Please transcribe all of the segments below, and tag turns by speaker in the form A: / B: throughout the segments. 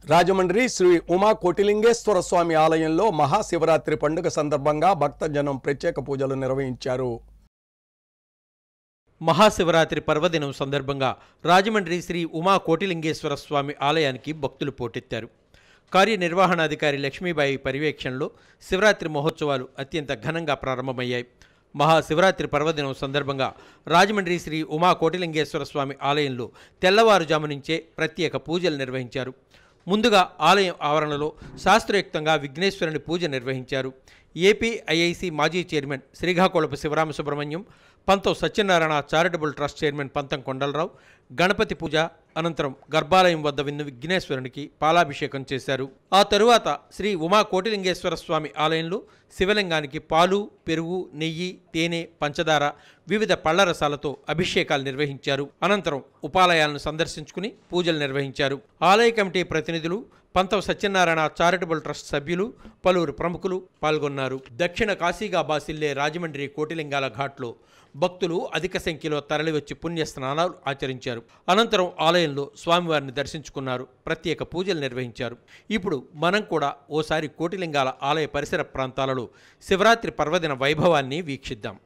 A: రాజమండ్రి శ్రీ ఉమా కోటిలింగేశ్వర స్వామి ఆలయంలో మహాశివరాత్రి పండుగ సందర్భంగా భక్తజనం ప్రత్యేక పూజలు నిర్వహించారు.
B: మహాశివరాత్రి పర్వదినం సందర్భంగా రాజమండ్రి శ్రీ ఉమా కోటిలింగేశ్వర స్వామి ఆలయానికి భక్తులు పోటెత్తారు. కార్యనిర్వహణాధికారి లక్ష్మీబాయి పర్యవేక్షణలో శివరాత్రి మహోత్సవాలు అత్యంత ఘనంగా ప్రారంభమయ్యాయి. మహాశివరాత్రి పర్వదినం సందర్భంగా రాజమండ్రి శ్రీ ఉమా కోటిలింగేశ్వర స్వామి ఆలయంలో తెల్లవారుజాము నుంచే ప్రత్యేక పూజలు నిర్వహించారు. ముందుగా ఆలయం ఆవరణలో శాస్త్రయుక్తంగా విఘ్నేశ్వరుని పూజ నిర్వహించారు. ఏపీఐఐసి మాజీ చైర్మన్ శ్రీకాకుళపు శివరామ సుబ్రహ్మణ్యం, పంతం సత్యనారాయణ చారిటబుల్ ట్రస్ట్ చైర్మన్ పంతం కొండలరావు గణపతి పూజ అనంతరం గర్భాలయం వద్ద విన్న విఘ్నేశ్వరునికి పాలాభిషేకం చేశారు. ఆ తరువాత శ్రీ ఉమా కోటిలింగేశ్వర స్వామి ఆలయంలో శివలింగానికి పాలు, పెరుగు, నెయ్యి, తేనె, పంచదార, వివిధ పళ్ల రసాలతో అభిషేకాలు నిర్వహించారు. అనంతరం ఉపాలయాలను సందర్శించుకుని పూజలు నిర్వహించారు. ఆలయ కమిటీ ప్రతినిధులు, పంతం సత్యనారాయణ చారిటబుల్ ట్రస్ట్ సభ్యులు, పలువురు ప్రముఖులు పాల్గొన్నారు. దక్షిణ కాశీగా బాసిల్లే రాజమండ్రి కోటిలింగాల ఘాట్లో భక్తులు అధిక సంఖ్యలో తరలివచ్చి పుణ్య స్నానాలు ఆచరించారు. అనంతరం ఆలయంలో స్వామివారిని దర్శించుకున్నారు. ప్రత్యేక పూజలు నిర్వహించారు. ఇప్పుడు మనం కూడా ఓసారి కోటిలింగాల ఆలయ పరిసర ప్రాంతాలలో శివరాత్రి పర్వదిన వైభవాన్ని వీక్షిద్దాం.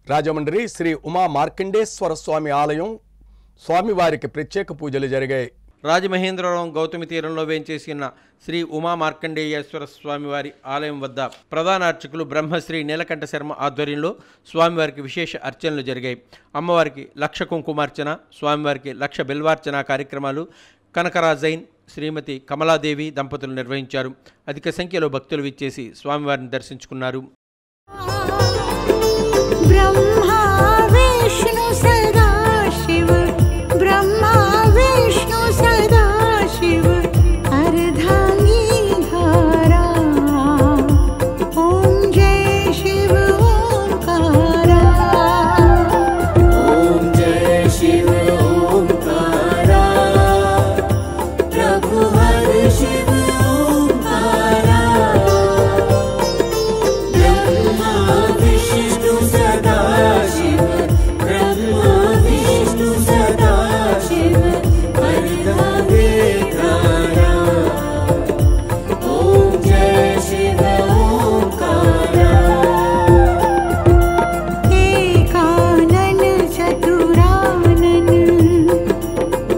A: రాజమండ్రి శ్రీ ఉమా మార్కండేశ్వర స్వామి ఆలయం స్వామివారికి ప్రత్యేక పూజలు జరిగాయి.
B: రాజమహేంద్రవరం గౌతమి తీరంలో వేంచేసిన శ్రీ ఉమా మార్కండేయేశ్వర స్వామివారి ఆలయం వద్ద ప్రధాన అర్చకులు బ్రహ్మశ్రీ నీలకంఠ శర్మ ఆధ్వర్యంలో స్వామివారికి విశేష అర్చనలు జరిగాయి. అమ్మవారికి లక్ష కుంకుమార్చన, స్వామివారికి లక్ష బిల్వార్చన కార్యక్రమాలు కనకరాజైన్, శ్రీమతి కమలాదేవి దంపతులు నిర్వహించారు. అధిక సంఖ్యలో భక్తులు విచ్చేసి స్వామివారిని దర్శించుకున్నారు.
C: ब्रह्मा विष्णु सदा शिव, ब्रह्मा विष्णु सदा शिव, अर्धांगी धारा, ओम जय शिव ओंकारा,
D: ओम जय शिव ओंकारा, प्रभु हर शिव ओंकारा, ब्रह्मा विष्णु सदा शिव, ब्रह्मा विष्णु सदा शिव, अर्धांगी धारा, ओम जय शिव ओंकारा,
C: एकानन चतुरानन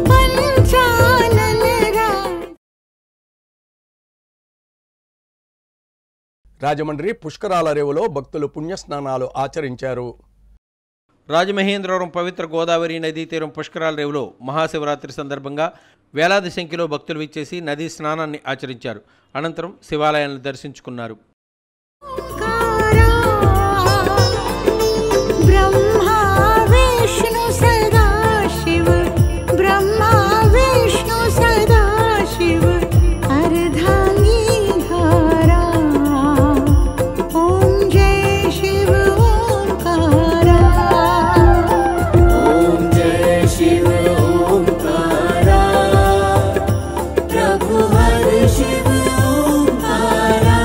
C: पंचानन राज।
A: రాజమండ్రి పుష్కరాల రేవులో భక్తులు పుణ్యస్నానాలు ఆచరించారు.
B: రాజమహేంద్రవరం పవిత్ర గోదావరి నదీ తీరం పుష్కరాల రేవులో మహాశివరాత్రి సందర్భంగా వేలాది సంఖ్యలో భక్తులు విచ్చేసి నదీ స్నానాన్ని ఆచరించారు. అనంతరం శివాలయాలను దర్శించుకున్నారు.
C: ब्रह्मा विष्णु सदा शिव, ब्रह्मा विष्णु सदा शिव, अर्धांगी धारा, ओम जय शिव ओंकारा,
D: ओम जय शिव ओंकारा, प्रभु हर शिव ओंकारा,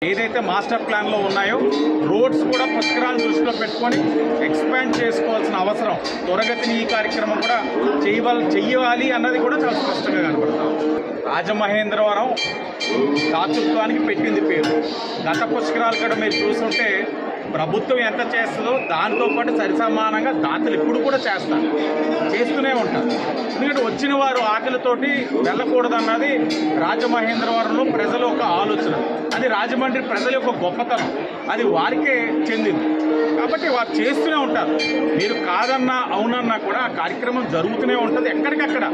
E: ఏదైతే మాస్టర్ ప్లాన్లో ఉన్నాయో రోడ్స్ కూడా పుష్కరాలను దృష్టిలో పెట్టుకొని ఎక్స్పాండ్ చేసుకోవాల్సిన అవసరం, త్వరగతిని ఈ కార్యక్రమం కూడా చెయ్యాలి అన్నది కూడా చాలా స్పష్టంగా కనబడతాం. రాజమహేంద్రవరం దాతృత్వానికి పెట్టింది పేరు. గత పుష్కరాలు కూడా మీరు చూస్తుంటే ప్రభుత్వం ఎంత చేస్తుందో దాంతోపాటు సరిసమానంగా దాతలు ఇప్పుడు కూడా చేస్తూనే ఉంటారు. ఎందుకంటే వచ్చిన వారు ఆకలితోటి వెళ్ళకూడదన్నది రాజమహేంద్రవరంలో ప్రజల యొక్క ఆలోచన. అది రాజమండ్రి ప్రజల యొక్క గొప్పతనం, అది వారికే చెందింది. కాబట్టి వారు చేస్తూనే ఉంటారు. మీరు కాదన్నా అవునన్నా కూడా ఆ కార్యక్రమం జరుగుతూనే ఉంటుంది. ఎక్కడికక్కడ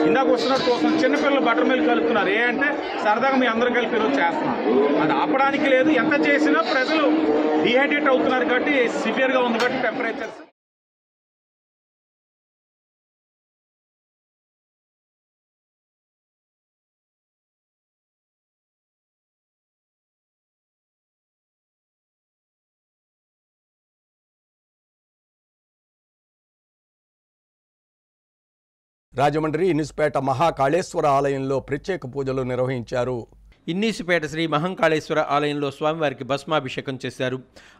E: ఇందాక వస్తున్నట్టు కోసం చిన్నపిల్లలు బటర్ మిల్క్ కలుపుతున్నారు. అంటే సరదాగా మీ అందరూ కలిపి ఈరోజు చేస్తున్నారు. అది ఆపడానికి లేదు. ఎంత చేసినా ప్రజలు డిహైడ్రేట్ అవుతున్నారు కాబట్టి సివియర్గా ఉంది కాబట్టి టెంపరేచర్స్.
A: రాజమండ్రి ఇన్నిస్పేట మహాకాళేశ్వర ఆలయంలో ప్రత్యేక పూజలు నిర్వహించారు.
B: ఇన్నీసుపేట శ్రీ మహంకాళేశ్వర ఆలయంలో స్వామివారికి భస్మాభిషేకం చేశారు.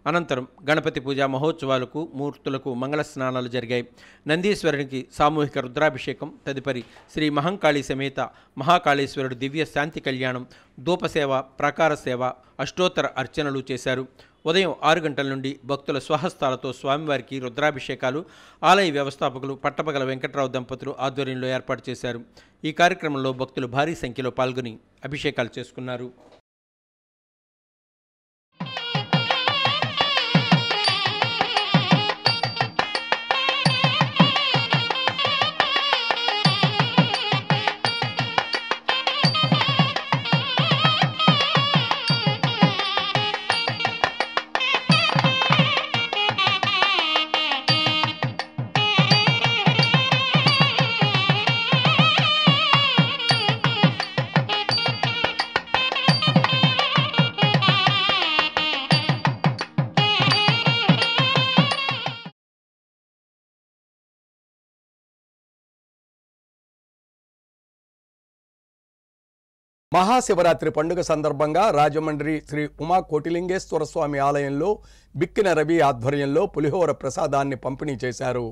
B: అనంతరం గణపతి పూజ మహోత్సవాలకు మూర్తులకు మంగళ స్నానాలు జరిగాయి. నందీశ్వరునికి సామూహిక రుద్రాభిషేకం, తదుపరి శ్రీ మహంకాళి సమేత మహాకాళేశ్వరుడు దివ్య శాంతి కళ్యాణం, ధూపసేవ, ప్రాకార సేవ, అష్టోత్తర అర్చనలు చేశారు. ఉదయం 6 గంటల నుండి భక్తుల స్వహస్తాలతో స్వామివారికి రుద్రాభిషేకాలు ఆలయ వ్యవస్థాపకులు పట్టపగల వెంకట్రావు దంపతులు ఆధ్వర్యంలో ఏర్పాటు చేశారు. ఈ కార్యక్రమంలో భక్తులు భారీ సంఖ్యలో పాల్గొని అభిషేకాలు చేసుకున్నారు.
A: మహాశివరాత్రి పండుగ సందర్భంగా రాజమండ్రి శ్రీ ఉమా కోటిలింగేశ్వర స్వామి ఆలయంలో బిక్కిన రవి ఆధ్వర్యంలో పులిహోర ప్రసాదాన్ని పంపిణీ చేశారు.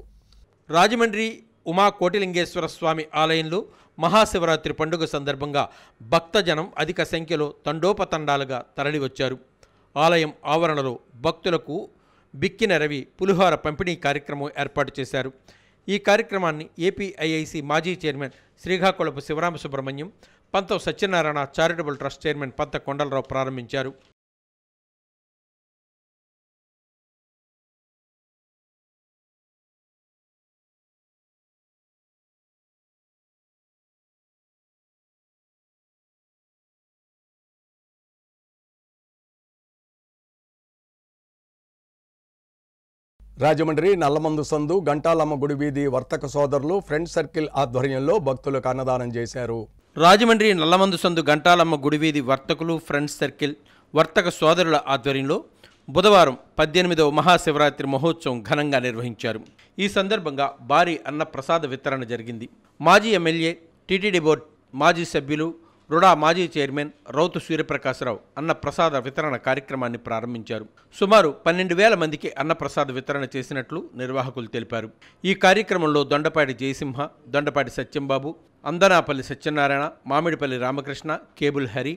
B: రాజమండ్రి ఉమా కోటిలింగేశ్వర స్వామి ఆలయంలో మహాశివరాత్రి పండుగ సందర్భంగా భక్తజనం అధిక సంఖ్యలో తండోపతండాలుగా తరలివచ్చారు. ఆలయం ఆవరణలో భక్తులకు బిక్కిన రవి పులిహోర పంపిణీ కార్యక్రమం ఏర్పాటు చేశారు. ఈ కార్యక్రమాన్ని ఏపీఐఐసి మాజీ చైర్మన్ శ్రీకాకుళపు శివరామ సుబ్రహ్మణ్యం, పంతం సత్యనారాయణ చారిటబుల్ ట్రస్ట్ చైర్మన్ పంత కొండలరావు ప్రారంభించారు.
A: రాజమండ్రి నల్లమందు సందు గంటాలమ్మ గుడి వీధి వర్తక సోదరులు ఫ్రెండ్ సర్కిల్ ఆధ్వర్యంలో భక్తులకు అన్నదానం చేశారు.
B: రాజమండ్రి నల్లమందు సందు గంటాలమ్మ గుడివీధి వర్తకులు ఫ్రెండ్స్ సర్కిల్ వర్తక సోదరుల ఆధ్వర్యంలో బుధవారం 18వ మహాశివరాత్రి మహోత్సవం ఘనంగా నిర్వహించారు. ఈ సందర్భంగా భారీ అన్న ప్రసాద వితరణ జరిగింది. మాజీ ఎమ్మెల్యే, టీటీడీ బోర్డు మాజీ సభ్యులు, రుడా మాజీ చైర్మన్ రౌతు సూర్యప్రకాశరావు అన్న ప్రసాద వితరణ కార్యక్రమాన్ని ప్రారంభించారు. సుమారు 12,000 మందికి అన్న ప్రసాద వితరణ చేసినట్లు నిర్వాహకులు తెలిపారు. ఈ కార్యక్రమంలో దొండపాటి జయసింహ, దొండపాటి సత్యంబాబు, అందనాపల్లి సత్యనారాయణ, మామిడిపల్లి రామకృష్ణ, కేబుల్ హరి,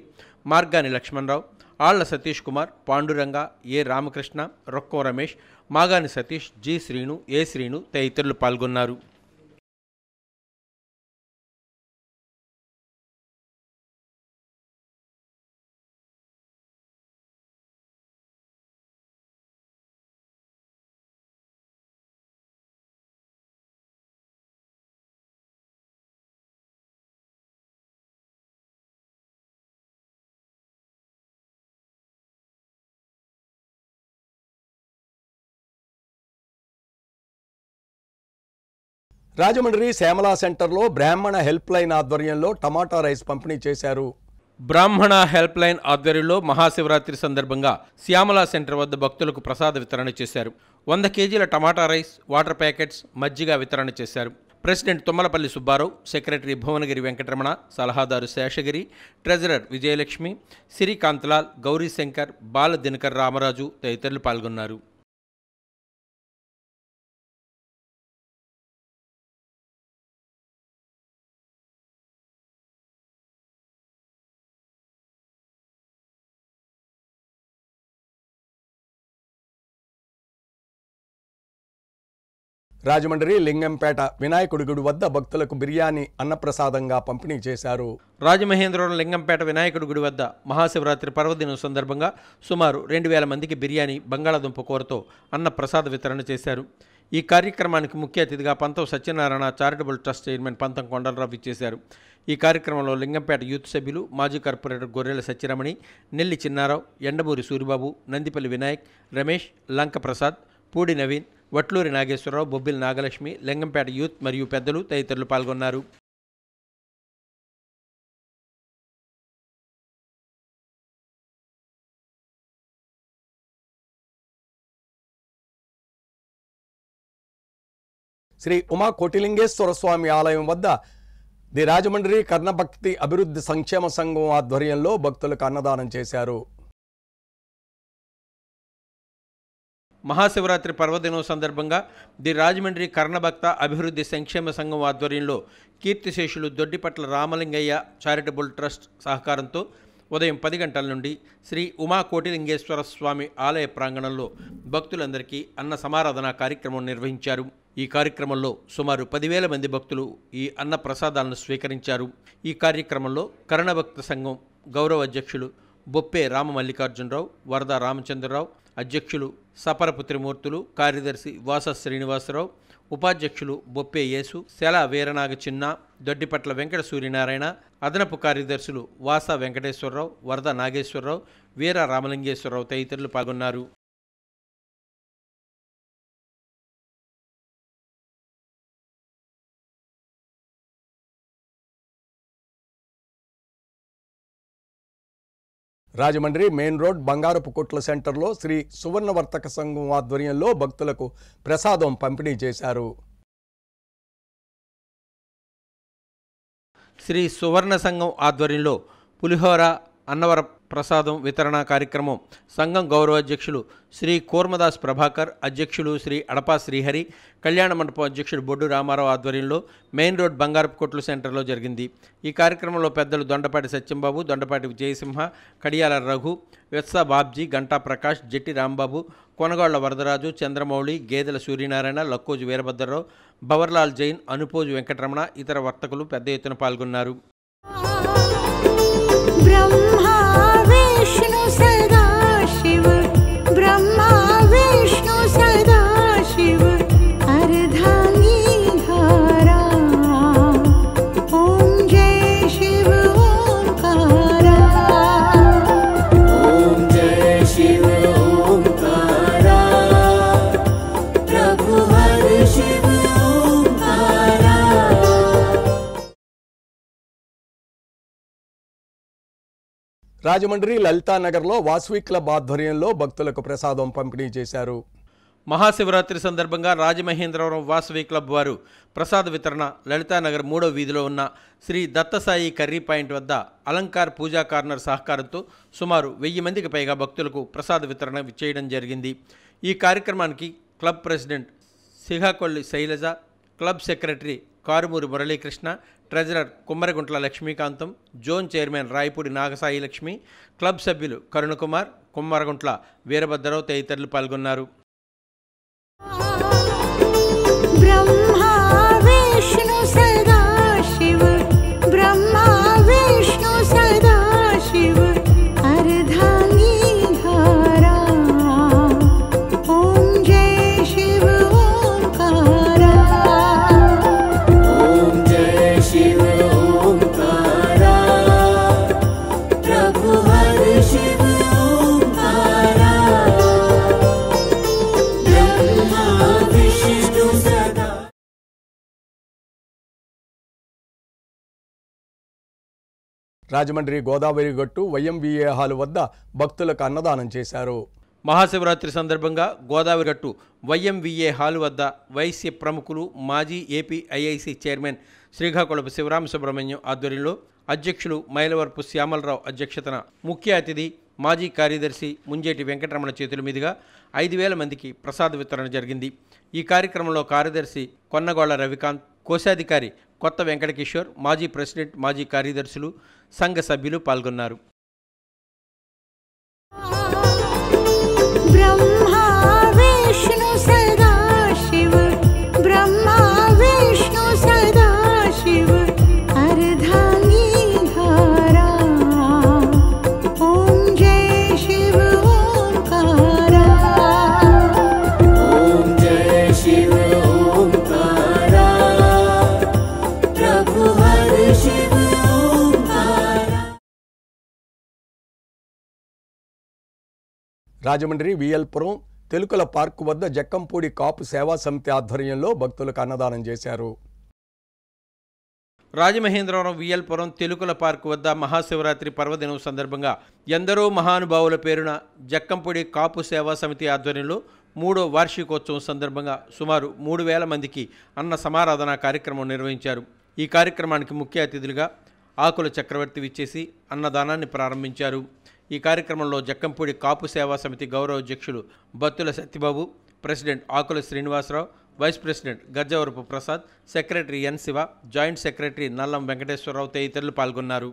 B: మార్గాని లక్ష్మణరావు, ఆళ్ల సతీష్ కుమార్, పాండురంగ, ఏ రామకృష్ణ, రొక్కో రమేష్, మాగాని సతీష్, జి శ్రీను, ఏ శ్రీను తదితరులు పాల్గొన్నారు.
A: రాజమండ్రి శ్యామలా సెంటర్లో బ్రాహ్మణ హెల్ప్ లైన్ ఆధ్వర్యంలో టమాటా రైస్ పంపిణీ చేశారు.
B: బ్రాహ్మణ హెల్ప్ లైన్ ఆధ్వర్యంలో మహాశివరాత్రి సందర్భంగా శ్యామలా సెంటర్ వద్ద భక్తులకు ప్రసాద వితరణ చేశారు. 100 కేజీల టమాటా రైస్, వాటర్ ప్యాకెట్స్, మజ్జిగ వితరణ చేశారు. ప్రెసిడెంట్ తుమ్మలపల్లి సుబ్బారావు, సెక్రటరీ భువనగిరి వెంకటరమణ, సలహాదారు శేషగిరి, ట్రెజరర్ విజయలక్ష్మి, సిరికాంతలాల్, గౌరీశంకర్, బాల దినకర్ రామరాజు తదితరులు పాల్గొన్నారు.
A: రాజమండ్రి లింగంపేట వినాయకుడి గుడి వద్ద భక్తులకు బిర్యానీ అన్నప్రసాదంగా పంపిణీ చేశారు.
B: రాజమహేంద్రవరం లింగంపేట వినాయకుడి గుడి వద్ద మహాశివరాత్రి పర్వదినం సందర్భంగా సుమారు 2000 మందికి బిర్యానీ, బంగాళాదుంప కూరతో అన్న ప్రసాద వితరణ చేశారు. ఈ కార్యక్రమానికి ముఖ్య అతిథిగా పంతం సత్యనారాయణ చారిటబుల్ ట్రస్ట్ చైర్మన్ పంతం కొండలరావు ఇచ్చేశారు. ఈ కార్యక్రమంలో లింగంపేట యూత్ సభ్యులు, మాజీ కార్పొరేటర్ గొర్రెల సత్యరమణి, నెల్లి చిన్నారావు, ఎండమూరి సూరిబాబు, నందిపల్లి వినాయక్, రమేష్, లంక ప్రసాద్, పూడి నవీన్, వట్లూరి నాగేశ్వరరావు, బొబ్బిలి నాగలక్ష్మి, లింగంపేట యూత్ మరియు పెద్దలు తదితరులు పాల్గొన్నారు.
A: శ్రీ ఉమా కోటిలింగేశ్వర స్వామి ఆలయం వద్ద ది రాజమండ్రి కర్ణభక్తి అభివృద్ధి సంక్షేమ సంఘం ఆధ్వర్యంలో భక్తులకు అన్నదానం చేశారు.
B: మహాశివరాత్రి పర్వదినం సందర్భంగా ది రాజమండ్రి కర్ణభక్త అభివృద్ధి సంక్షేమ సంఘం ఆధ్వర్యంలో కీర్తిశేషులు దొడ్డిపట్ల రామలింగయ్య చారిటబుల్ ట్రస్ట్ సహకారంతో ఉదయం 10 గంటల నుండి శ్రీ ఉమా కోటిలింగేశ్వర స్వామి ఆలయ ప్రాంగణంలో భక్తులందరికీ అన్న సమారాధన కార్యక్రమం నిర్వహించారు. ఈ కార్యక్రమంలో సుమారు 10,000 మంది భక్తులు ఈ అన్న ప్రసాదాలను స్వీకరించారు. ఈ కార్యక్రమంలో కర్ణభక్త సంఘం గౌరవ అధ్యక్షులు బొప్పే రామ మల్లికార్జునరావు, వరద రామచంద్రరావు, అధ్యక్షులు సపరపు త్రిమూర్తులు, కార్యదర్శి వాస శ్రీనివాసరావు, ఉపాధ్యక్షులు బొప్పే యేసు, శల వీరనాగ చిన్న, దొడ్డిపట్ల వెంకట సూర్యనారాయణ, అదనపు కార్యదర్శులు వాస వెంకటేశ్వరరావు, వరద నాగేశ్వరరావు, వీర రామలింగేశ్వరరావు తదితరులు పాల్గొన్నారు.
A: రాజమండ్రి మెయిన్ రోడ్ బంగారపు కొట్ల సెంటర్లో శ్రీ సువర్ణవర్తక సంఘం ఆధ్వర్యంలో భక్తులకు ప్రసాదం పంపిణీ చేశారు.
B: శ్రీ సువర్ణ సంఘం ఆధ్వర్యంలో పులిహోర, అన్నవర ప్రసాదం వితరణ కార్యక్రమం సంఘం గౌరవాధ్యక్షులు శ్రీ కూర్మదాస్ ప్రభాకర్, అధ్యక్షులు శ్రీ అడపా శ్రీహరి, కళ్యాణ మండపం అధ్యక్షుడు బొడ్డు రామారావు ఆధ్వర్యంలో మెయిన్ రోడ్ బంగారపు కొట్లు సెంటర్లో జరిగింది. ఈ కార్యక్రమంలో పెద్దలు దొండపాటి సత్యంబాబు, దొండపాటి విజయసింహ, కడియాల రఘు, వెత్స బాబ్జీ, గంటా ప్రకాష్, జట్టి రాంబాబు, కొనగాళ్ల వరదరాజు, చంద్రమౌళి, గేదెల సూర్యనారాయణ, లక్కోజు వీరభద్రరావు, భవర్లాల్ జైన్, అనుపోజు వెంకటరమణ ఇతర వర్తకులు పెద్ద ఎత్తున పాల్గొన్నారు.
C: ब्रह्मा विष्णु सदा शिव, ब्रह्मा विष्णु सदा शिव, अर्धांगी धारा, ओम जय शिव ओंकारा,
D: ओम जय शिव ओंकारा, प्रभु हर शिव ओंकारा।
A: రాజమండ్రి లలితానగర్లో వాసవి క్లబ్ ఆధ్వర్యంలో భక్తులకు ప్రసాదం పంపిణీ చేశారు.
B: మహాశివరాత్రి సందర్భంగా రాజమహేంద్రవరం వాసవి క్లబ్ వారు ప్రసాద వితరణ లలితానగర్ 3వ వీధిలో ఉన్న శ్రీ దత్తసాయి కర్రీ పాయింట్ వద్ద అలంకార్ పూజా కార్నర్ సహకారంతో సుమారు 1000 మందికి పైగా భక్తులకు ప్రసాద వితరణ చేయడం జరిగింది. ఈ కార్యక్రమానికి club president Sihakolli Sailaja, club secretary Karumuri Muralikrishna, treasurer Kummaraguntla Lakshmikantham, zone chairman Rayapudi Nagasai Lakshmi, club సభ్యులు కరుణకుమార్, కుమ్మరగుంట్ల వీరభద్రరావు తదితరులు పాల్గొన్నారు.
C: ब्रह्मा विष्णु सदा शिव, ब्रह्मा विष्णु सदा शिव, अर्धांगी धारा, ओम जय शिव ओंकारा,
D: ओम जय शिव ओंकारा, प्रभु हर शिव ओंकारा, ब्रह्मा विष्णु सदा।
A: రాజమండ్రి గోదావరి గట్టు వైఎంబీఏ హాల్ వద్ద భక్తులకు అన్నదానం చేశారు.
B: మహాశివరాత్రి సందర్భంగా గోదావరి గట్టు వైఎంవిఏ హాల్ వద్ద వైశ్య ప్రముఖులు మాజీ AP IIC chairman శ్రీకాకుళపు Shivarama Subrahmanyam ఆధ్వర్యంలో అధ్యక్షులు మైలవరపు శ్యామలరావు అధ్యక్షతన ముఖ్య అతిథి మాజీ కార్యదర్శి ముంజేటి వెంకటరమణ చేతుల మీదుగా 5,000 మందికి ప్రసాద వితరణ జరిగింది. ఈ కార్యక్రమంలో కార్యదర్శి కొన్నగోళ్ల రవికాంత్, కోశాధికారి కొత్త వెంకటకిషోర్, మాజీ ప్రెసిడెంట్, మాజీ కార్యదర్శులు, సంఘ సభ్యులు పాల్గొన్నారు.
C: ब्रह्मा विष्णु सदा शिव ब्रह्मा विष्णु सदा शिव अर्धांगी धारा ओम जय शिव ओंकारा
D: ॐ जय शिव ओंकारा प्रभु हर शिव ओंकारा।
A: రాజమండ్రి విఎల్పురం తెలుకల పార్కు వద్ద జక్కంపూడి కాపు సేవా సమితి ఆధ్వర్యంలో భక్తులకు అన్నదానం చేశారు.
B: రాజమహేంద్రవరం విఎల్పురం తెలుకుల పార్కు వద్ద మహాశివరాత్రి పర్వదినం సందర్భంగా ఎందరో మహానుభావుల పేరున జక్కంపూడి కాపు సేవా సమితి ఆధ్వర్యంలో 3వ వార్షికోత్సవం సందర్భంగా సుమారు 3,000 మందికి అన్న సమారాధన కార్యక్రమం నిర్వహించారు. ఈ కార్యక్రమానికి ముఖ్య అతిథులుగా ఆకుల చక్రవర్తి విచ్చేసి అన్నదానాన్ని ప్రారంభించారు. ఈ కార్యక్రమంలో జక్కంపూడి కాపు సేవా సమితి గౌరవ అధ్యక్షులు Battula Satyababu, president Akula Srinivasarao, vice president Gajjavarapu Prasad, secretary N Siva, joint secretary Nallam Venkateswararao తదితరులు పాల్గొన్నారు.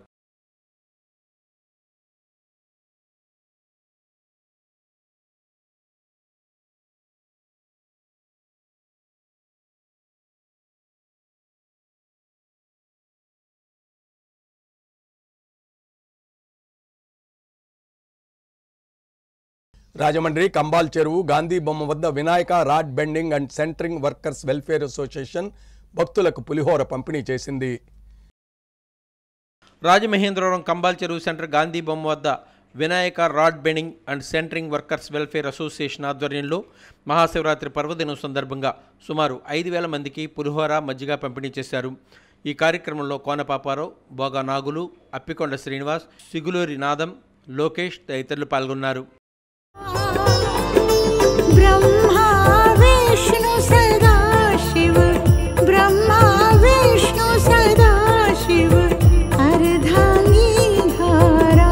A: రాజమండ్రి కంబాల్ చెరువు గాంధీ బొమ్మ వద్ద Vinayaka rod bending and centering workers welfare association భక్తులకు పులిహోర పంపిణీ చేసింది.
B: రాజమహేంద్రవరం కంబాల్ చెరువు సెంటర్ గాంధీ బొమ్మ వద్ద Vinayaka rod bending and centering workers welfare association ఆధ్వర్యంలో మహాశివరాత్రి పర్వదినం సందర్భంగా సుమారు 5,000 మందికి పులిహోర, మజ్జిగ పంపిణీ చేశారు. ఈ కార్యక్రమంలో కోనపాపారావు, బోగా నాగులు, అప్పికొండ శ్రీనివాస్, సిగులూరి నాదం, లోకేష్ తదితరులు పాల్గొన్నారు.
C: ब्रह्मा विष्णु सदा शिव ब्रह्मा विष्णु सदा शिव अर्धांगी धारा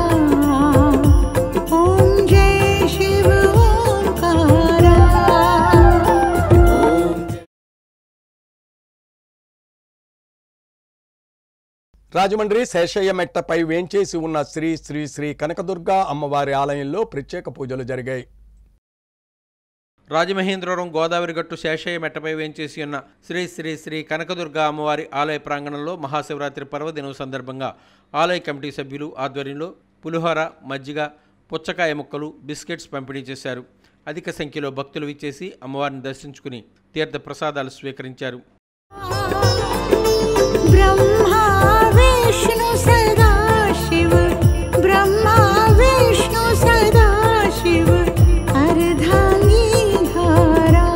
C: ओम जय शिव ओंकारा
A: రాజమండ్రి శేషయ్య మెట్టపై వేంచేసి ఉన్న శ్రీ శ్రీ శ్రీ కనకదుర్గా అమ్మవారి ఆలయంలో ప్రత్యేక పూజలు జరిగాయి.
B: రాజమహేంద్రవరం గోదావరి గట్టు శేషయ్య మెట్టపై వేంచేసి ఉన్న శ్రీ శ్రీ శ్రీ కనకదుర్గా అమ్మవారి ఆలయ ప్రాంగణంలో మహాశివరాత్రి పర్వదినం సందర్భంగా ఆలయ కమిటీ సభ్యులు ఆధ్వర్యంలో పులిహోర, మజ్జిగ, పుచ్చకాయ ముక్కలు, బిస్కెట్స్ పంపిణీ చేశారు. అధిక సంఖ్యలో భక్తులు విచ్చేసి అమ్మవారిని దర్శించుకుని తీర్థ ప్రసాదాలు స్వీకరించారు.
C: ब्रह्मा विष्णु सदा शिव ब्रह्मा विष्णु सदा शिव अर्धांगी धारा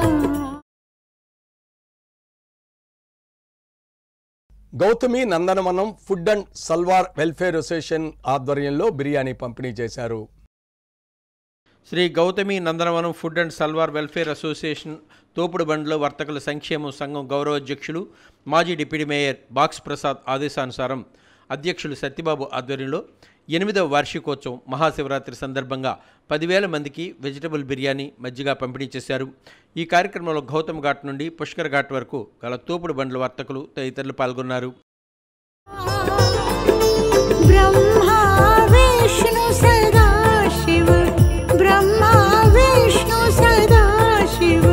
A: Gautami Nandanavanam food and salwar welfare association ఆధ్వర్యంలో బిర్యానీ పంపిణీ చేశారు.
B: Shri Gautami Nandanavanam food and salwar welfare association తోపుడు బండ్ల వర్తకుల సంక్షేమ సంఘం గౌరవ అధ్యక్షులు మాజీ డిప్యూటీ మేయర్ బాక్స్ ప్రసాద్ ఆదేశానుసారం అధ్యక్షులు సత్యబాబు ఆధ్వర్యంలో 8వ వార్షికోత్సవం మహాశివరాత్రి సందర్భంగా 10,000 మందికి వెజిటబుల్ బిర్యానీ, మజ్జిగ పంపిణీ చేశారు. ఈ కార్యక్రమంలో గౌతమ్ ఘాట్ నుండి పుష్కర్ ఘాట్ వరకు గల తోపుడు బండ్ల వర్తకులు తదితరులు పాల్గొన్నారు.
C: ब्रह्मा विष्णु सदा शिव ब्रह्मा विष्णु सदा शिव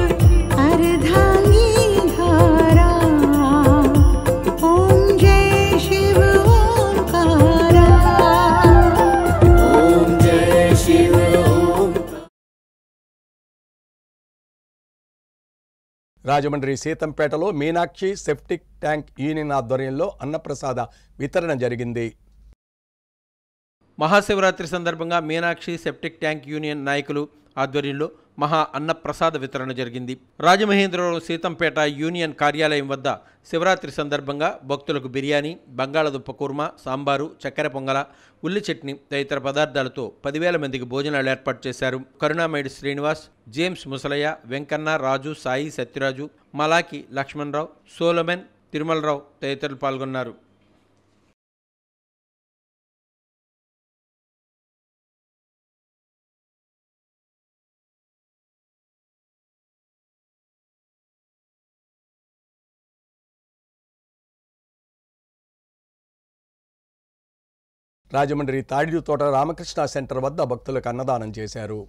C: अर्धांगी धारा ओम जय शिव ओंकारा
D: ॐ जय शिव ओंकारा।
A: రాజమండ్రి సీతంపేటలో మీనాక్షి సెప్టిక్ ట్యాంక్ యూనియన్ ఆధ్వర్యంలో అన్నప్రసాద వితరణ జరిగింది.
B: మహాశివరాత్రి సందర్భంగా మీనాక్షి సెప్టిక్ ట్యాంక్ యూనియన్ నాయకులు ఆధ్వర్యంలో మహా అన్నప్రసాద వితరణ జరిగింది. రాజమహేంద్రవరం సీతంపేట యూనియన్ కార్యాలయం వద్ద శివరాత్రి సందర్భంగా భక్తులకు బిర్యానీ, బంగాళదుంప కుర్మా, సాంబారు, చక్కెర పొంగల, ఉల్లి చట్నీ తదితర పదార్థాలతో 10,000 మందికి భోజనాలు ఏర్పాటు చేశారు. కరుణామయుడు శ్రీనివాస్, జేమ్స్ ముసలయ్య, వెంకన్న, రాజు, సాయి, సత్యరాజు, మలాకి, లక్ష్మణరావు, సోలమెన్, తిరుమలరావు తదితరులు పాల్గొన్నారు.
A: రాజమండ్రి తాడితోట రామకృష్ణ సెంటర్ వద్ద భక్తులకు అన్నదానం చేశారు.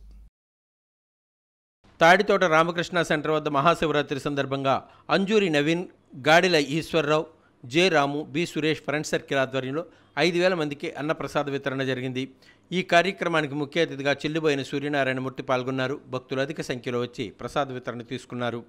B: తాడితోట రామకృష్ణ సెంటర్ వద్ద మహాశివరాత్రి సందర్భంగా అంజూరి నవీన్, గాడిల ఈశ్వరరావు, జె రాము, బి సురేష్ ఫ్రెండ్ సర్కిల్ ఆధ్వర్యంలో 5,000 మందికి అన్నప్రసాద వితరణ జరిగింది. ఈ కార్యక్రమానికి ముఖ్య అతిథిగా చెల్లిబోయిన సూర్యనారాయణమూర్తి పాల్గొన్నారు. భక్తులు అధిక సంఖ్యలో వచ్చి ప్రసాద వితరణ తీసుకున్నారు.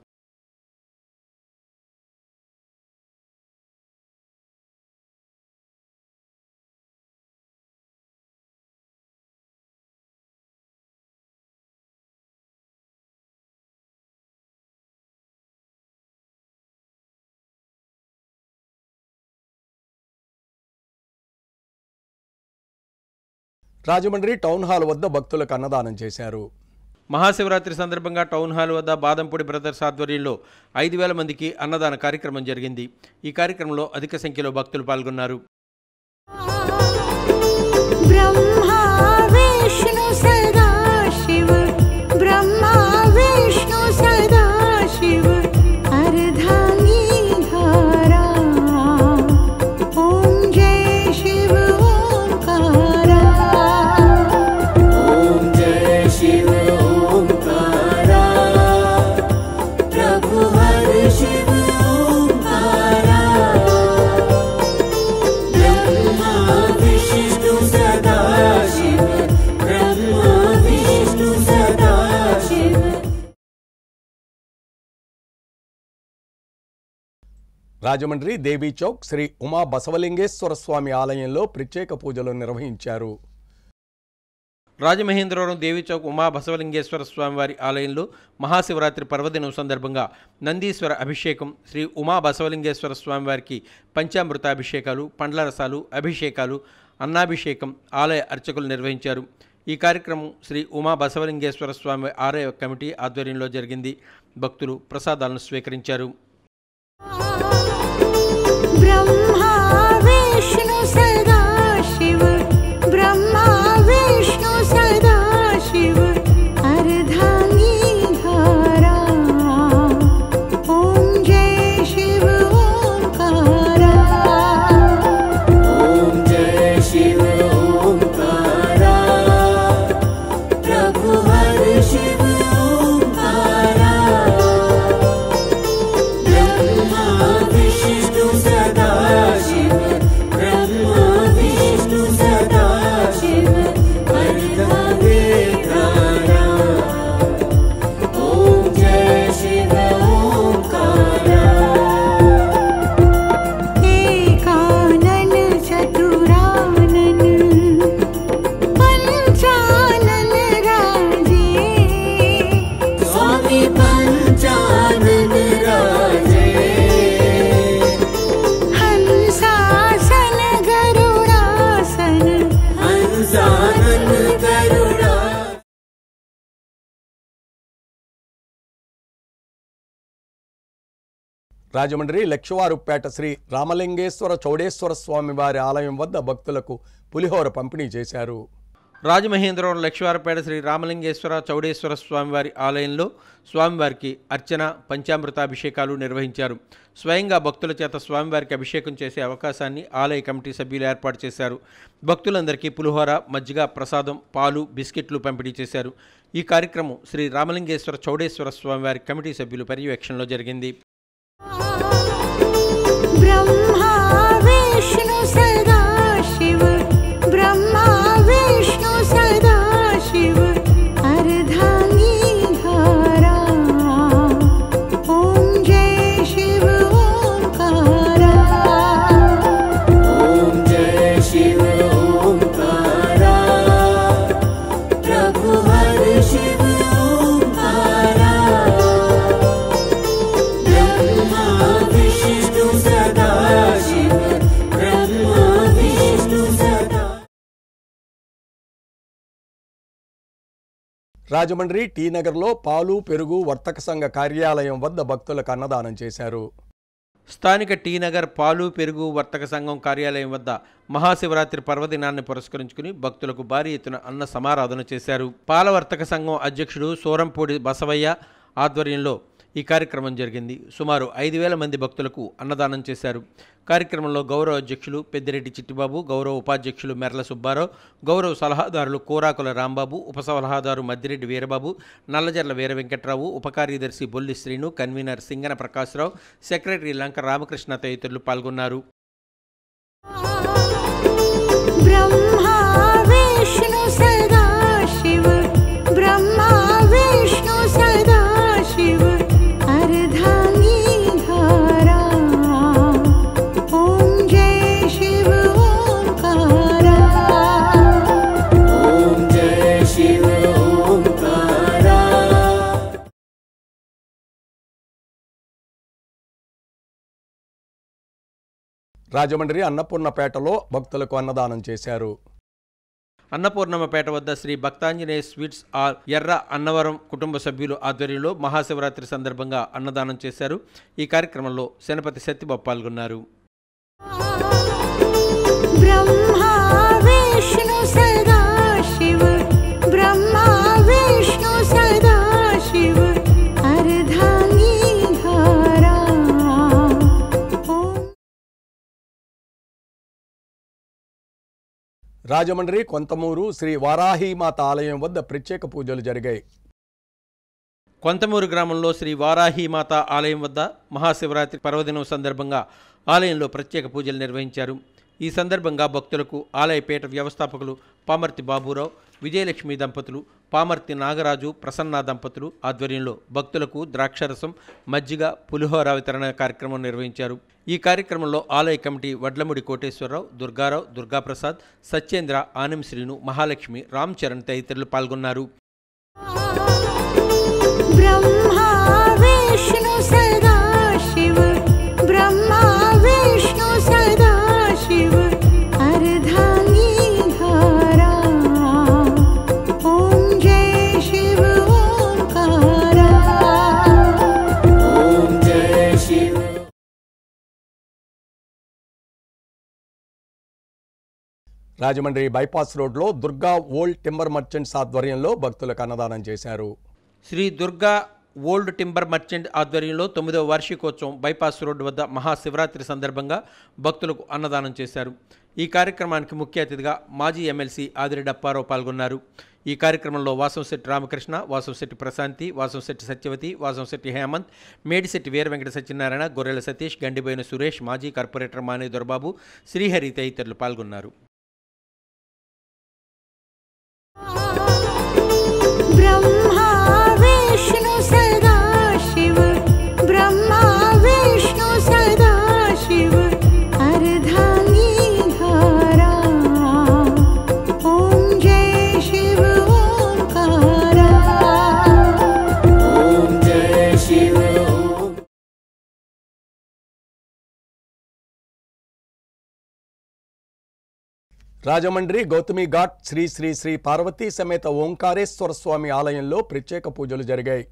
A: రాజమండ్రి టౌన్ హాల్ వద్ద భక్తులకు అన్నదానం చేశారు.
B: మహాశివరాత్రి సందర్భంగా టౌన్ హాల్ వద్ద బాదంపూడి బ్రదర్స్ ఆధ్వర్యంలో 5,000 మందికి అన్నదాన కార్యక్రమం జరిగింది. ఈ కార్యక్రమంలో అధిక సంఖ్యలో భక్తులు పాల్గొన్నారు.
C: ब्रह्मा विष्णु सदा शिव ब्रह्मा विष्णु सदा शिव अर्धांगी धारा ओम जय शिव ओंकारा
D: ओम जय शिव ओंकारा प्रभु हर शिव ओंकारा ब्रह्मा विष्णु सदा शिव ब्रह्मा विष्णु सदा शिव
A: రాజమండ్రి దేవీ చౌక్ శ్రీ ఉమా బసవలింగేశ్వర స్వామి ఆలయంలో ప్రత్యేక పూజలు నిర్వహించారు.
B: రాజమహేంద్రవరం దేవీ చౌక్ ఉమా బసవలింగేశ్వర స్వామివారి ఆలయంలో మహాశివరాత్రి పర్వదినం సందర్భంగా నందీశ్వర అభిషేకం, శ్రీ ఉమా బసవలింగేశ్వర స్వామివారికి పంచామృతాభిషేకాలు, పండ్ల రసాలు, అభిషేకాలు, అన్నాభిషేకం ఆలయ అర్చకులు నిర్వహించారు. ఈ కార్యక్రమం శ్రీ ఉమా బసవలింగేశ్వర స్వామి ఆలయ కమిటీ ఆధ్వర్యంలో జరిగింది. భక్తులు ప్రసాదాలను స్వీకరించారు.
C: ब्रह्मा विष्णु सदा शिव ब्रह्मा विष्णु सदा शिव अर्धांगी धारा ओम जय शिव ओंकारा
D: ओम जय शिव ओंकारा प्रभु हर शिव ओंकारा ब्रह्मा विष्णु सदा शिव ब्रह्मा विष्णु सदा शिव अर्धांगी धारा ओम जय शिव ओंकारा
C: एकानन चतुरानन पंचानन राजे
D: स्वामी पंचानन राजे
C: हंसासन गरुडासन
D: हंसानन गरुड़ा
A: రాజమండ్రి లక్షవారుపేట శ్రీ రామలింగేశ్వర చౌడేశ్వర స్వామి వారి ఆలయం వద్ద భక్తులకు పులిహోర పంపిణీ చేశారు.
B: రాజమహేంద్రవరం లక్ష్మీవారపేట శ్రీ రామలింగేశ్వర చౌడేశ్వర స్వామివారి ఆలయంలో స్వామివారికి అర్చన, పంచామృతాభిషేకాలు నిర్వహించారు. స్వయంగా భక్తుల చేత స్వామివారికి అభిషేకం చేసే అవకాశాన్ని ఆలయ కమిటీ సభ్యులు ఏర్పాటు చేశారు. భక్తులందరికీ పులిహోర, మజ్జిగ, ప్రసాదం, పాలు, బిస్కెట్లు పంపిణీ చేశారు. ఈ కార్యక్రమం శ్రీ రామలింగేశ్వర చౌడేశ్వర స్వామివారి కమిటీ సభ్యుల పర్యవేక్షణలో జరిగింది.
C: ब्रह्मा विष्णु सदा शिव ब्रह्मा विष्णु सदा शिव अर्धांगी धारा ओम जय शिव ओंकारा
D: ओम जय शिव ओंकारा प्रभु हर शिव
A: రాజమండ్రి టీ నగర్లో పాలు పెరుగు వర్తక సంఘ కార్యాలయం వద్ద భక్తులకు అన్నదానం చేశారు.
B: స్థానిక టీ నగర్ పాలు పెరుగు వర్తక సంఘం కార్యాలయం వద్ద మహాశివరాత్రి పర్వదినాన్ని పురస్కరించుకుని భక్తులకు భారీ ఎత్తున అన్న సమారాధన చేశారు. పాల వర్తక సంఘం అధ్యక్షుడు సోరంపూడి బసవయ్య ఆధ్వర్యంలో ఈ కార్యక్రమం జరిగింది. సుమారు 5,000 మంది భక్తులకు అన్నదానం చేశారు. కార్యక్రమంలో గౌరవ అధ్యక్షులు పెద్దిరెడ్డి చిట్టిబాబు, గౌరవ ఉపాధ్యక్షులు మెర్ల సుబ్బారావు, గౌరవ సలహాదారులు కోరాకుల రాంబాబు, ఉప సలహాదారు మద్దిరెడ్డి వీరబాబు, నల్లజర్ల వీర వెంకట్రావు, ఉప కార్యదర్శి బొల్లి శ్రీను, కన్వీనర్ సింగన ప్రకాశ్రావు, సెక్రటరీ లంక రామకృష్ణ తదితరులు పాల్గొన్నారు.
C: ब्रह्मा विष्णु सदा शिव ब्रह्मा विष्णु सदा शिव अर्धांगी धारा ओम जय शिव ओंकारा
D: ओम जय शिव ओंकारा
A: రాజమండ్రి అన్నపూర్ణపేటలో భక్తులకు అన్నదానం చేశారు.
B: అన్నపూర్ణమ్మపేట వద్ద శ్రీ భక్తాంజనేయ స్వీట్స్ ఆర్ ఎర్ర అన్నవరం కుటుంబ సభ్యులు ఆధ్వర్యంలో మహాశివరాత్రి సందర్భంగా అన్నదానం చేశారు. ఈ కార్యక్రమంలో శనపతి సత్యబాబు పాల్గొన్నారు.
C: ब्रह्मा विष्णु सदा शिव ब्रह्मा विष्णु सदा शिव अर्धांगी धारा ओम
A: రాజమండ్రి కొంతమూరు శ్రీ వారాహీమాత ఆలయం వద్ద ప్రత్యేక పూజలు జరిగాయి.
B: కొంతమూరు గ్రామంలో శ్రీ వారాహీమాత ఆలయం వద్ద మహాశివరాత్రి పర్వదినం సందర్భంగా ఆలయంలో ప్రత్యేక పూజలు నిర్వహించారు. ఈ సందర్భంగా భక్తులకు ఆలయ పీఠ వ్యవస్థాపకులు పామర్తి బాబురావు, విజయలక్ష్మి దంపతులు, పామర్తి నాగరాజు, ప్రసన్న దంపతులు ఆధ్వర్యంలో భక్తులకు ద్రాక్షరసం, మజ్జిగ, పులిహోర వితరణ కార్యక్రమం నిర్వహించారు. ఈ కార్యక్రమంలో ఆలయ కమిటీ వడ్లముడి కోటేశ్వరరావు, దుర్గారావు, దుర్గాప్రసాద్, సత్యేంద్ర, ఆనం శ్రీను, మహాలక్ష్మి, రామ్ చరణ్ తదితరులు పాల్గొన్నారు.
C: ब्रह्मा विष्णु सदा शिव ब्रह्मा विष्णु सदा शिव अर्धांगी धारा ओम जय शिव ओंकारा
D: ओम जय शिव
A: రాజమండ్రి బైపాస్ రోడ్లో దుర్గా ఓల్డ్ టింబర్ మర్చెంట్స్ ఆధ్వర్యంలో భక్తులకు అన్నదానం చేశారు.
B: Shri Durga old timber merchant ఆధ్వర్యంలో 9వ వార్షికోత్సవం బైపాస్ రోడ్డు వద్ద మహాశివరాత్రి సందర్భంగా భక్తులకు అన్నదానం చేశారు. ఈ కార్యక్రమానికి ముఖ్య అతిథిగా మాజీ ఎమ్మెల్సీ ఆదిరెడ్డి అప్పారావు పాల్గొన్నారు. ఈ కార్యక్రమంలో వాసంశెట్టి రామకృష్ణ, వాసంశెట్టి ప్రశాంతి, వాసంశెట్టి సత్యవతి, వాసంశెట్టి హేమంత్, మేడిశెట్టి వీర వెంకట సత్యనారాయణ, గొర్రెల సతీష్, గండిబోయిన సురేష్, మాజీ కార్పొరేటర్ మానే దొరబాబు, శ్రీహరి తదితరులు పాల్గొన్నారు.
C: ब्रह्मा विष्णु सदा शिव ब्रह्मा विष्णु सदा शिव अर्धांगी धारा ओम जय शिव ओंकारा
D: ओम जय शिव
A: రాజమండ్రి గౌతమి ఘాట్ శ్రీ శ్రీ శ్రీ పార్వతీ సమేత ఓంకారేశ్వర స్వామి ఆలయంలో ప్రత్యేక పూజలు జరిగాయి.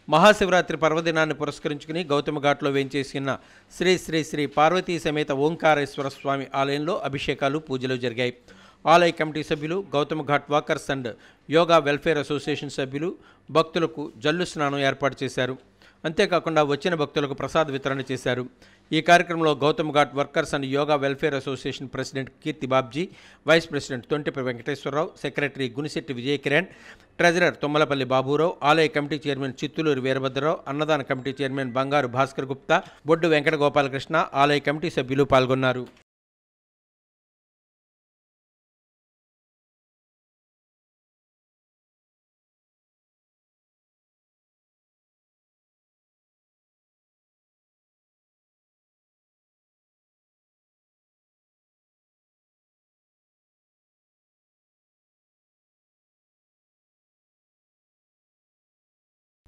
B: మహాశివరాత్రి పర్వదినాన్ని పురస్కరించుకుని గౌతమ ఘాట్లో వేంచేసిన శ్రీ శ్రీ శ్రీ పార్వతీ సమేత ఓంకారేశ్వర స్వామి ఆలయంలో అభిషేకాలు, పూజలు జరిగాయి. ఆలయ కమిటీ సభ్యులు, Gautama ghat walkers and yoga welfare association సభ్యులు భక్తులకు జల్లు స్నానం ఏర్పాటు చేశారు. అంతేకాకుండా వచ్చిన భక్తులకు ప్రసాద వితరణ చేశారు. ఈ కార్యక్రమంలో Gautham ghat workers and yoga welfare association president Keerthi Babji, vice president Tontipi Venkateswararao, secretary Gunisetti Vijay Kiran, treasurer Tummalapalli Baburao, ఆలయ కమిటీ చైర్మన్ చిత్తులూరి వీరభద్రరావు, అన్నదాన కమిటీ చైర్మన్ బంగారు భాస్కర్ గుప్తా, బొడ్డు వెంకట గోపాలకృష్ణ, ఆలయ కమిటీ సభ్యులు పాల్గొన్నారు.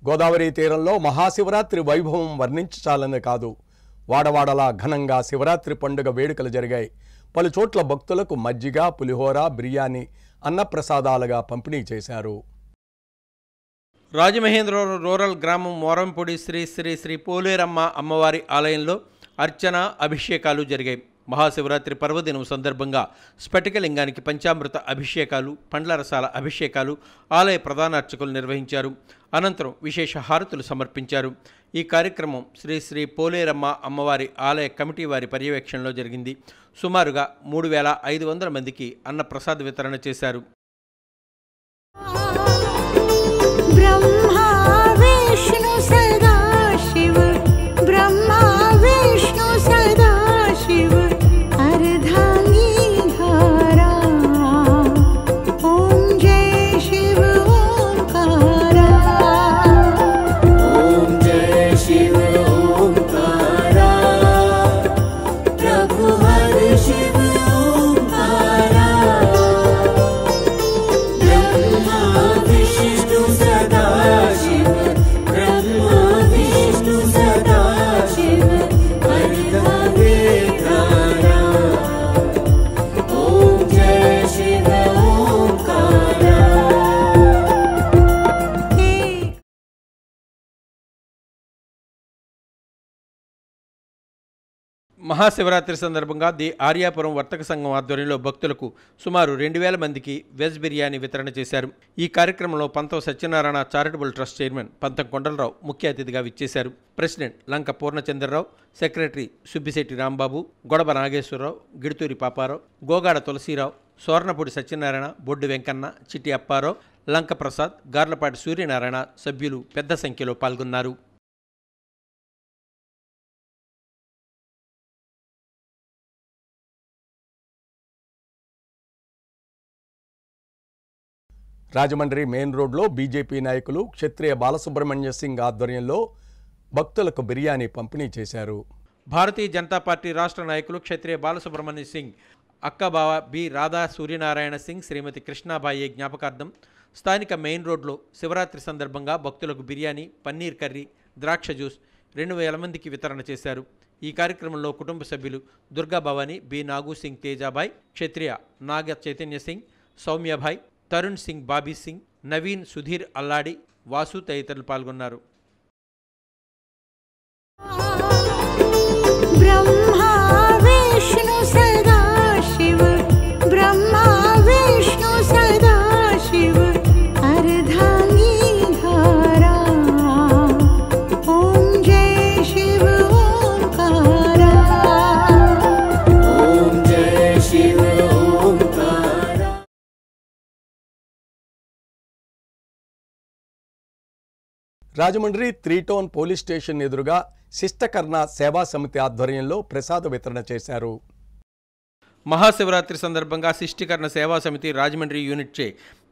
A: గోదావరి తీరంలో మహాశివరాత్రి వైభవం వర్ణించాలనే కాదు, వాడవాడలా ఘనంగా శివరాత్రి పండుగ వేడుకలు జరిగాయి. పలు చోట్ల భక్తులకు మజ్జిగ, పులిహోర, బిర్యానీ అన్నప్రసాదాలుగా పంపిణీ చేశారు.
B: రాజమహేంద్రవరం రూరల్ గ్రామం మోరంపూడి శ్రీ శ్రీ శ్రీ పోలేరమ్మ అమ్మవారి ఆలయంలో అర్చన అభిషేకాలు జరిగాయి. మహాశివరాత్రి పర్వదినం సందర్భంగా స్ఫటికలింగానికి పంచామృత అభిషేకాలు, పండ్ల రసాల అభిషేకాలు ఆలయ ప్రధాన అర్చకులు నిర్వహించారు. అనంతరం విశేష హారతులు సమర్పించారు. ఈ కార్యక్రమం శ్రీ శ్రీ పోలేరమ్మ అమ్మవారి ఆలయ కమిటీ వారి పర్యవేక్షణలో జరిగింది. సుమారుగా 3500 మందికి అన్నప్రసాద వితరణ చేశారు.
C: ब्रह्मा विष्णु सदा शिव ब्रह्मा विष्णु सदा शिव अर्धांगी धारा ओम जय शिव ओंकारा
D: ओम जय शिव ओंकारा प्रभु हर शिव ओंकारा ब्रह्मा विष्णु सदा शिव ब्रह्मा विष्णु सदा शिव अर्धांगी धारा ओम जय शिव ओंकारा
B: మహాశివరాత్రి సందర్భంగా ది ఆర్యాపురం వర్తక సంఘం ఆధ్వర్యంలో భక్తులకు సుమారు 2000 మందికి వెజ్ బిర్యానీ వితరణ చేశారు. ఈ కార్యక్రమంలో పంతం సత్యనారాయణ చారిటబుల్ ట్రస్ట్ చైర్మన్ పంతం కొండలరావు ముఖ్య అతిథిగా విచ్చేశారు. ప్రెసిడెంట్ లంక పూర్ణచంద్రరావు, సెక్రటరీ సుబ్బిశెట్టి రాంబాబు, గొడబ నాగేశ్వరరావు, గిడుతూరి పాపారావు, గోగాడ తులసీరావు, సోర్ణపూడి సత్యనారాయణ, బొడ్డు వెంకన్న, చిట్టి అప్పారావు, లంక ప్రసాద్, గార్లపాటి సూర్యనారాయణ సభ్యులు పెద్ద సంఖ్యలో పాల్గొన్నారు.
A: రాజమండ్రి మెయిన్ రోడ్లో బీజేపీ నాయకులు క్షత్రియ బాలసుబ్రహ్మణ్య సింగ్ ఆధ్వర్యంలో భక్తులకు బిర్యానీ పంపిణీ చేశారు.
B: భారతీయ జనతా పార్టీ రాష్ట్ర నాయకులు క్షత్రియ బాలసుబ్రహ్మణ్య సింగ్, అక్కబావ బి రాధా సూర్యనారాయణ సింగ్, శ్రీమతి కృష్ణాబాయి జ్ఞాపకార్థం స్థానిక మెయిన్ రోడ్లో శివరాత్రి సందర్భంగా భక్తులకు బిర్యానీ, పన్నీర్ కర్రీ, ద్రాక్ష జ్యూస్ 2000 మందికి వితరణ చేశారు. ఈ కార్యక్రమంలో కుటుంబ సభ్యులు దుర్గా భవానీ, బి నాగు సింగ్ తేజాబాయ్, క్షత్రియ నాగ చైతన్య సింగ్, సౌమ్యభాయ్, తరుణ్ సింగ్, బాబీ సింగ్, నవీన్, సుధీర్ అల్లాడి, వాసు తదితరులు పాల్గొన్నారు.
C: ब्रह्मा विष्णु सदा शिव ब्रह्मा विष्णु सदा शिव अर्धांगी धारा ओम जय शिव ओंकारा
D: ओम जय Shiva Omkara
A: Rajahmundry 3 town police station ఎదురుగా శిష్టకర్ణ సేవా సమితి ఆధ్వర్యంలో ప్రసాద వితరణ చేశారు.
B: మహాశివరాత్రి సందర్భంగా శిష్టీకరణ సేవా సమితి రాజమండ్రి యూనిట్ చే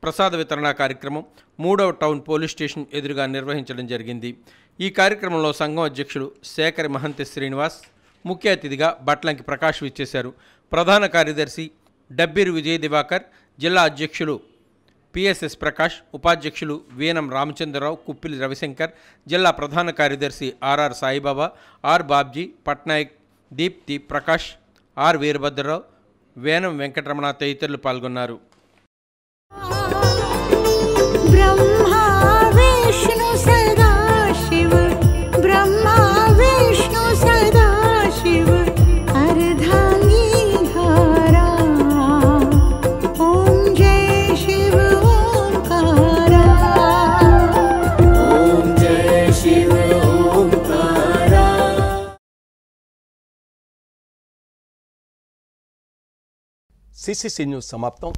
B: ప్రసాద వితరణ కార్యక్రమం 3వ టౌన్ పోలీస్ స్టేషన్ ఎదురుగా నిర్వహించడం జరిగింది. ఈ కార్యక్రమంలో సంఘం అధ్యక్షులు శేఖర్ మహంతి శ్రీనివాస్, ముఖ్య అతిథిగా బట్లంకి ప్రకాష్ విచ్చేశారు. ప్రధాన కార్యదర్శి డబ్బీరు విజయ్ దివాకర్, జిల్లా అధ్యక్షులు పిఎస్ఎస్ ప్రకాష్, ఉపాధ్యక్షులు వీనం రామచంద్రరావు, కుప్పిలి రవిశంకర్, జిల్లా ప్రధాన కార్యదర్శి RR Saibaba, R Babji, Patnaik, Deepthi Prakash, R Veerabhadrarao, Venam Venkataramana తదితరులు పాల్గొన్నారు.
C: ब्रह्मा विष्णु सदा शिव ब्रह्मा विष्णु सदा शिव अर्धांगी धारा ओम जय शिव ओंकारा
D: ओम जय शिव ओंकारा
A: సిసిసి న్యూస్ సమాప్తం.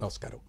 A: నమస్కారం.